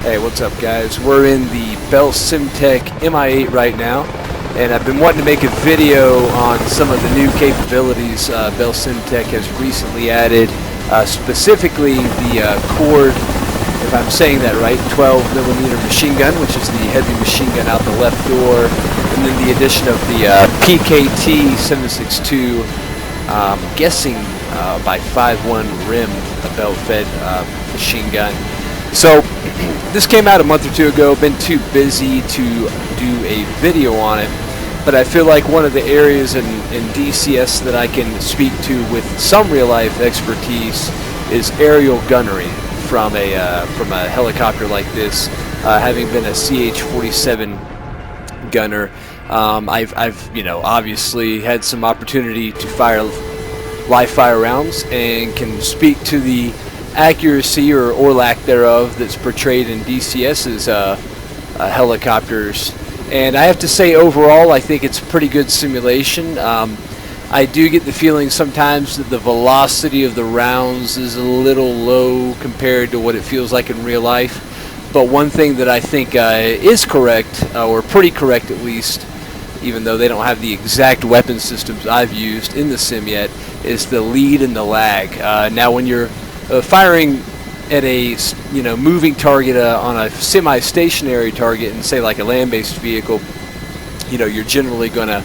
Hey, what's up guys? We're in the Bell Simtech MI-8 right now, and I've been wanting to make a video on some of the new capabilities Bell Simtech has recently added, specifically the cord, if I'm saying that right, 12mm machine gun, which is the heavy machine gun out the left door, and then the addition of the PKT 762, guessing by 5.1 rim, a belt-fed machine gun. So this came out a month or two ago. Been too busy to do a video on it, but I feel like one of the areas in DCS that I can speak to with some real-life expertise is aerial gunnery from a helicopter like this. Having been a CH-47 gunner, I've obviously had some opportunity to fire live fire rounds and can speak to the accuracy or lack thereof that's portrayed in DCS's helicopters, and I have to say overall I think it's a pretty good simulation. I do get the feeling sometimes that the velocity of the rounds is a little low compared to what it feels like in real life, but one thing that I think is correct, or pretty correct at least, even though they don't have the exact weapon systems I've used in the sim yet, is the lead and the lag. Now when you're firing at a moving target on a semi-stationary target, and say like a land-based vehicle, you're generally going to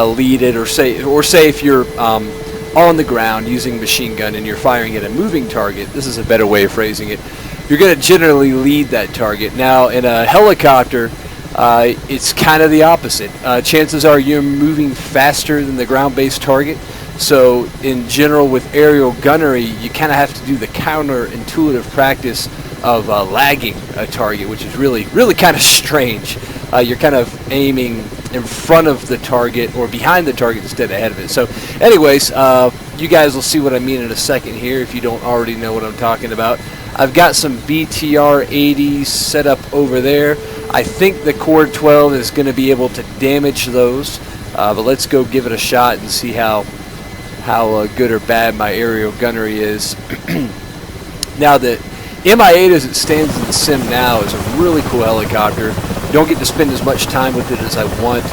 lead it, or say if you're on the ground using machine gun and you're firing at a moving target, this is a better way of phrasing it, you're going to generally lead that target. Now in a helicopter, it's kind of the opposite. Chances are you're moving faster than the ground-based target. So in general with aerial gunnery, you kind of have to do the counterintuitive practice of lagging a target, which is really kind of strange. You're kind of aiming in front of the target or behind the target instead of ahead of it. So anyways, you guys will see what I mean in a second here if you don't already know what I'm talking about. I've got some BTR 80s set up over there. I think the Cord 12 is going to be able to damage those, but let's go give it a shot and see how good or bad my aerial gunnery is. Now the MI-8 as it stands in the sim now is a really cool helicopter. Don't get to spend as much time with it as I want.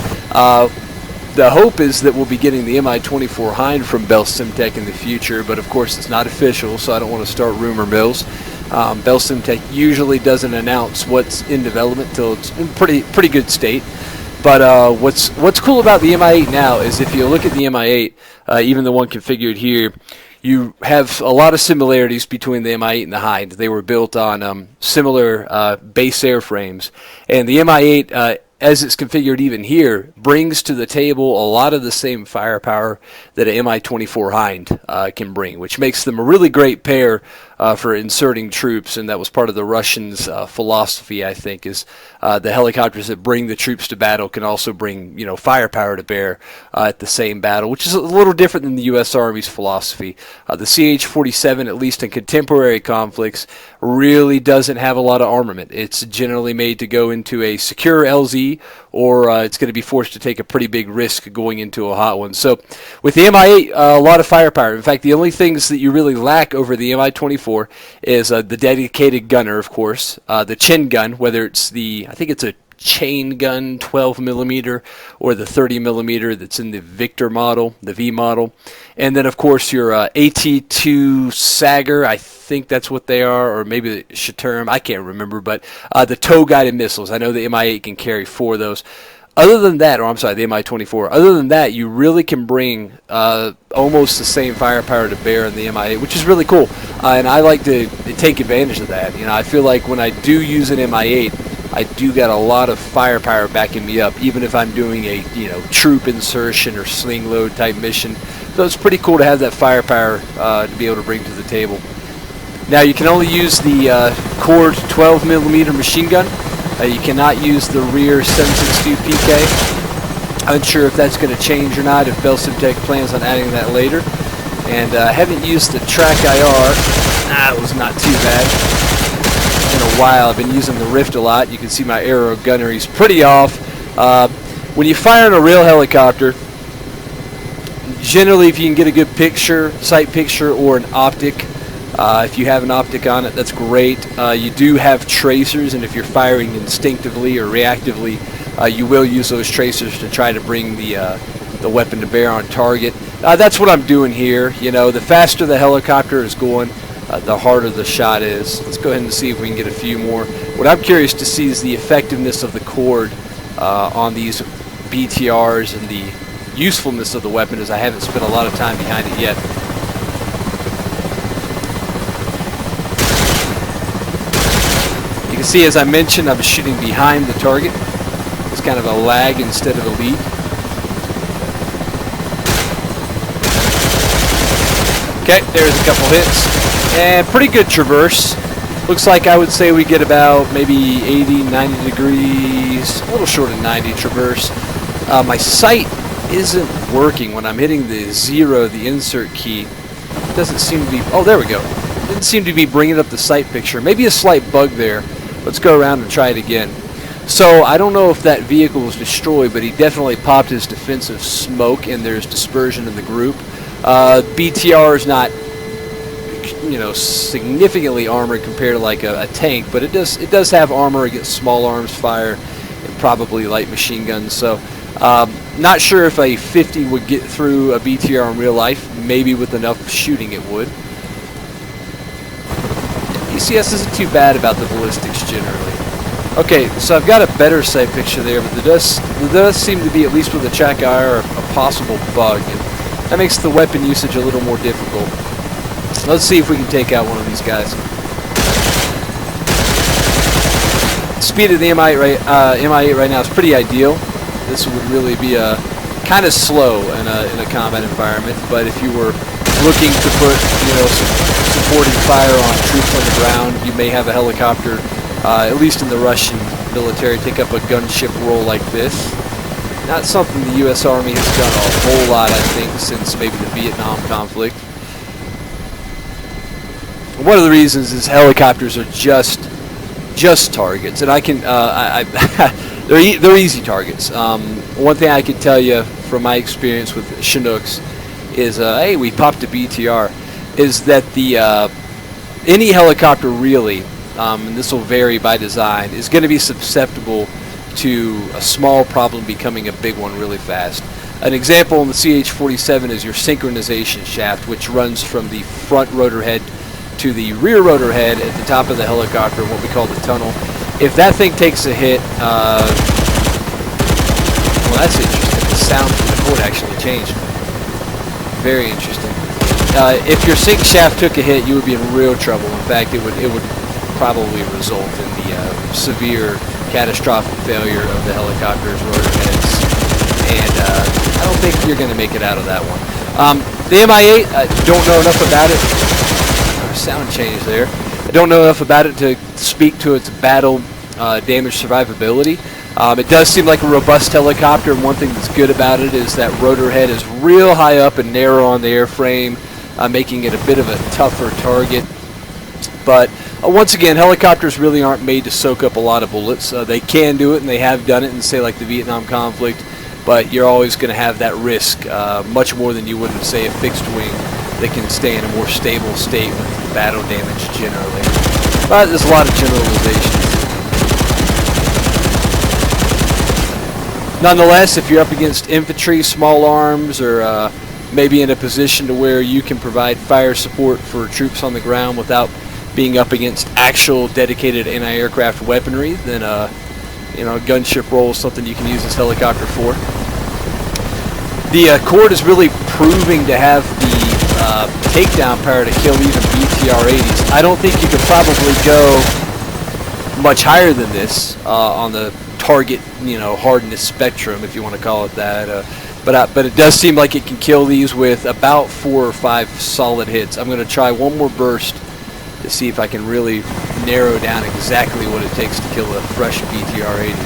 The hope is that we'll be getting the MI-24 Hind from Bell Simtech in the future, but of course it's not official, so I don't want to start rumor mills. Bell Simtech usually doesn't announce what's in development until it's in pretty good state. But what's cool about the MI-8 now is if you look at the MI-8, even the one configured here, you have a lot of similarities between the MI-8 and the Hind. They were built on similar base airframes, and the MI-8, as it's configured even here, brings to the table a lot of the same firepower that an MI-24 Hind can bring, which makes them a really great pair for inserting troops. And that was part of the Russians' philosophy, I think, is the helicopters that bring the troops to battle can also bring firepower to bear at the same battle, which is a little different than the U.S. Army's philosophy. The CH-47, at least in contemporary conflicts, really doesn't have a lot of armament. It's generally made to go into a secure LZ, or it's going to be forced to take a pretty big risk going into a hot one. So with the MI-8, a lot of firepower. In fact, the only things that you really lack over the MI-24 is the dedicated gunner, of course, the chin gun, whether it's I think it's a chain gun 12mm or the 30mm that's in the Victor model, the V model, and then of course your AT-2 Sager, I think that's what they are, or maybe the Shaturm, I can't remember, but the tow-guided missiles. I know the MI-8 can carry 4 of those. Other than that, or I'm sorry, the MI-24, other than that, you really can bring almost the same firepower to bear in the MI-8, which is really cool, and I like to take advantage of that. I feel like when I do use an MI-8, I do got a lot of firepower backing me up, even if I'm doing a troop insertion or sling load type mission. So it's pretty cool to have that firepower to be able to bring to the table. Now you can only use the Cord 12mm machine gun. You cannot use the rear 762 PK. Unsure if that's going to change or not, if Bell Simtech plans on adding that later. And I haven't used the track IR. That was not too bad. In a while. I've been using the Rift a lot. You can see my aero gunnery is pretty off. When you fire in a real helicopter, generally if you can get a good picture, sight picture, or an optic If you have an optic on it, that's great. You do have tracers, and if you're firing instinctively or reactively, you will use those tracers to try to bring the weapon to bear on target. That's what I'm doing here. You know, the faster the helicopter is going, the harder the shot is. Let's go ahead and see if we can get a few more. What I'm curious to see is the effectiveness of the cord on these BTRs and the usefulness of the weapon, as I haven't spent a lot of time behind it yet. You can see, as I mentioned, I'm shooting behind the target. It's kind of a lag instead of a lead. Okay, there's a couple hits. And pretty good traverse. Looks like I would say we get about maybe 80, 90 degrees, a little short of 90 traverse. My sight isn't working when I'm hitting the 0, the insert key. It doesn't seem to be, oh, there we go. It didn't seem to be bringing up the sight picture. Maybe a slight bug there. Let's go around and try it again. So I don't know if that vehicle was destroyed, but he definitely popped his defensive smoke, and there's dispersion in the group. BTR is not, you know, significantly armored compared to like a tank, but it does have armor against small arms fire and probably light machine guns. So not sure if a 50 would get through a BTR in real life. Maybe with enough shooting it would. DCS isn't too bad about the ballistics generally. Okay, so I've got a better sight picture there, but there does seem to be, at least with the track IR, a possible bug. And that makes the weapon usage a little more difficult. Let's see if we can take out one of these guys. The speed of the MI-8 right now is pretty ideal. This would really be kind of slow in a combat environment, but if you were looking to put, you know, some supporting fire on troops on the ground, you may have a helicopter, at least in the Russian military, take up a gunship role like this. Not something the U.S. Army has done a whole lot, I think, since maybe the Vietnam conflict. One of the reasons is helicopters are just targets, and I can they're easy targets. One thing I can tell you from my experience with Chinooks is, hey, we popped a BTR, is that the any helicopter really, and this will vary by design, is going to be susceptible to a small problem becoming a big one really fast. An example in the CH-47 is your synchronization shaft, which runs from the front rotor head to the rear rotor head at the top of the helicopter, what we call the tunnel. If that thing takes a hit, well, that's interesting. The sound from the cord actually changed. Very interesting. If your sync shaft took a hit, you would be in real trouble. In fact, it would probably result in the severe catastrophic failure of the helicopter's rotor heads, and I don't think you're going to make it out of that one. The MI-8, I don't know enough about it. Sound change there. I don't know enough about it to speak to its battle damage survivability. It does seem like a robust helicopter, and one thing that's good about it is that rotor head is real high up and narrow on the airframe, making it a bit of a tougher target. But once again, helicopters really aren't made to soak up a lot of bullets. They can do it, and they have done it in, say, like the Vietnam conflict, but you're always going to have that risk, much more than you would in, say, a fixed wing that can stay in a more stable state with battle damage generally. But there's a lot of generalizations. Nonetheless, if you're up against infantry, small arms, or maybe in a position to where you can provide fire support for troops on the ground without being up against actual dedicated anti-aircraft weaponry, then you know, a gunship role is something you can use this helicopter for. The cord is really proving to have the takedown power to kill even BTR-80s. I don't think you could probably go much higher than this on the target, you know, hardness spectrum, if you want to call it that. But it does seem like it can kill these with about 4 or 5 solid hits. I'm going to try one more burst to see if I can really narrow down exactly what it takes to kill a fresh BTR-80.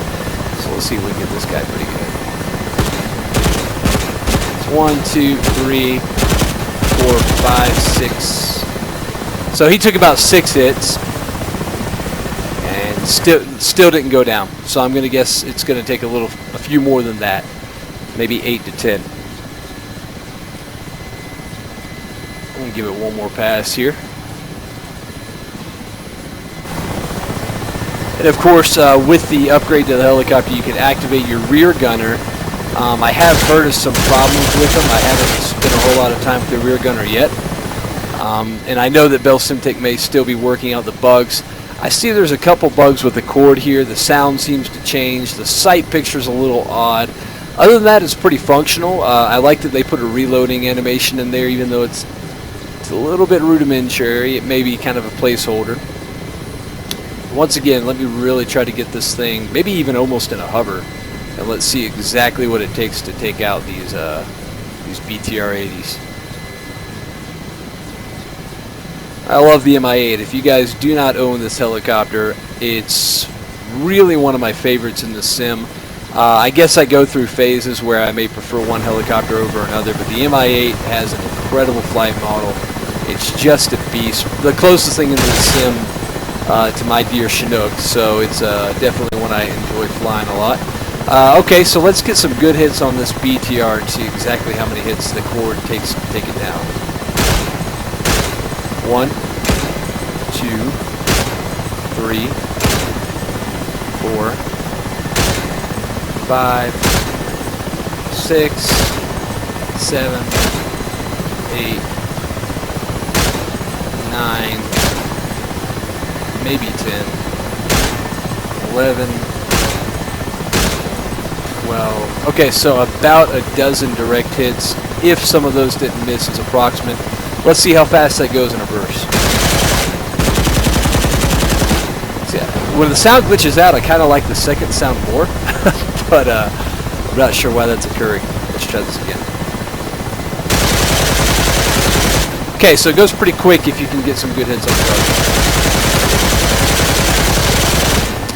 So let's see if we can get this guy pretty good. It's 1, 2, 3, 4, 5, 6. So he took about 6 hits and still didn't go down. So I'm going to guess it's going to take a few more than that, maybe 8 to 10. I'm going to give it one more pass here. And of course, with the upgrade to the helicopter, you can activate your rear gunner. I have heard of some problems with them. I haven't spent a whole lot of time with the rear gunner yet. And I know that Bell Simtech may still be working out the bugs. I see there's a couple bugs with the cord here. The sound seems to change. The sight picture's a little odd. Other than that, it's pretty functional. I like that they put a reloading animation in there, even though it's a little bit rudimentary. It may be kind of a placeholder. Once again, let me really try to get this thing, maybe even almost in a hover, and let's see exactly what it takes to take out these BTR-80s. I love the MI-8. If you guys do not own this helicopter, it's really one of my favorites in the sim. I guess I go through phases where I may prefer one helicopter over another, but the MI-8 has an incredible flight model. It's just a beast. The closest thing in the sim to my dear Chinook, so it's definitely one I enjoy flying a lot. Okay, so let's get some good hits on this BTR and see exactly how many hits the cord takes to take it down. 1, 2, 3, 4, 5, 6, 7, 8, 9, maybe 10, 11, 12. Okay, so about a dozen direct hits. If some of those didn't miss, is approximate. Let's see how fast that goes in a burst. So yeah, when the sound glitches out, I kind of like the second sound more, but I'm not sure why that's occurring. Let's try this again. Okay, so it goes pretty quick if you can get some good hits on the target.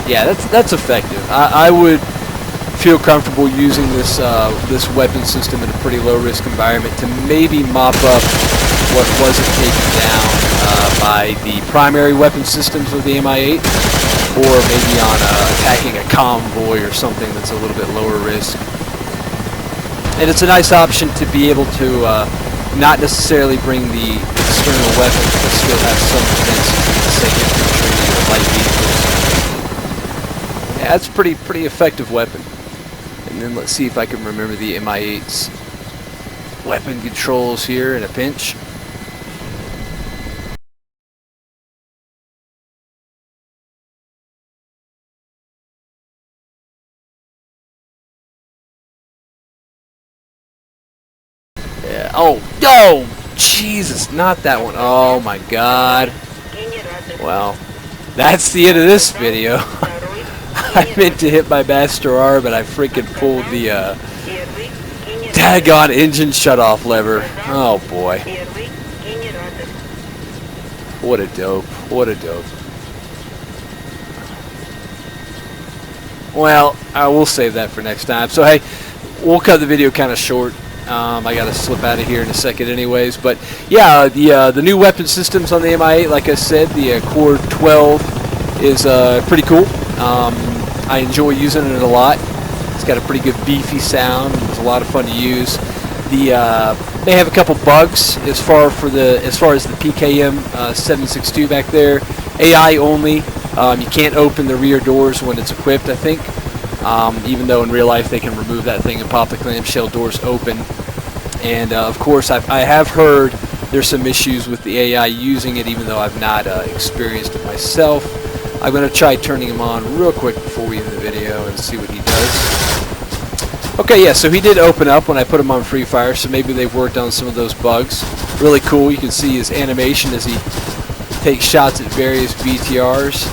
Yeah, that's effective. I would feel comfortable using this this weapon system in a pretty low-risk environment to maybe mop up what wasn't taken down by the primary weapon systems of the MI-8, or maybe on attacking a convoy or something that's a little bit lower risk. And it's a nice option to be able to not necessarily bring the external weapons, but still have some defense, say infantry or light vehicles. Yeah, that's a pretty effective weapon. And then let's see if I can remember the MI-8's weapon controls here in a pinch. Yeah. Oh, Jesus, not that one. Oh my God. Well, that's the end of this video. I meant to hit my Master R, but I freaking pulled the daggone engine shutoff lever. Oh boy. What a dope. What a dope. Well, I will save that for next time. So hey, we'll cut the video kind of short. I gotta slip out of here in a second anyways, but yeah, the new weapon systems on the MI-8, like I said, the Core 12 is pretty cool. I enjoy using it a lot. It's got a pretty good beefy sound. It's a lot of fun to use. They have a couple bugs as far as the PKM 762 back there. AI only. You can't open the rear doors when it's equipped, I think. Even though in real life they can remove that thing and pop the clamshell doors open. And of course, I have heard there's some issues with the AI using it, even though I've not experienced it myself. I'm going to try turning him on real quick before we end the video and see what he does. Okay, yeah, so he did open up when I put him on free fire, so maybe they've worked on some of those bugs. Really cool. You can see his animation as he takes shots at various BTRs.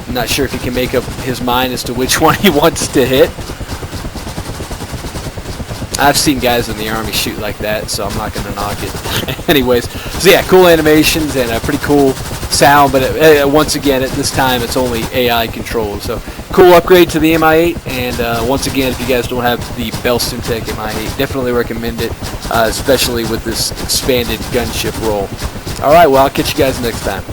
I'm not sure if he can make up his mind as to which one he wants to hit. I've seen guys in the Army shoot like that, so I'm not going to knock it. Anyways, so yeah, cool animations and a pretty cool sound, but once again, at this time, it's only AI controlled. So cool upgrade to the MI-8, and once again, if you guys don't have the Bell Simtech MI-8, definitely recommend it, especially with this expanded gunship role. Alright, well, I'll catch you guys next time.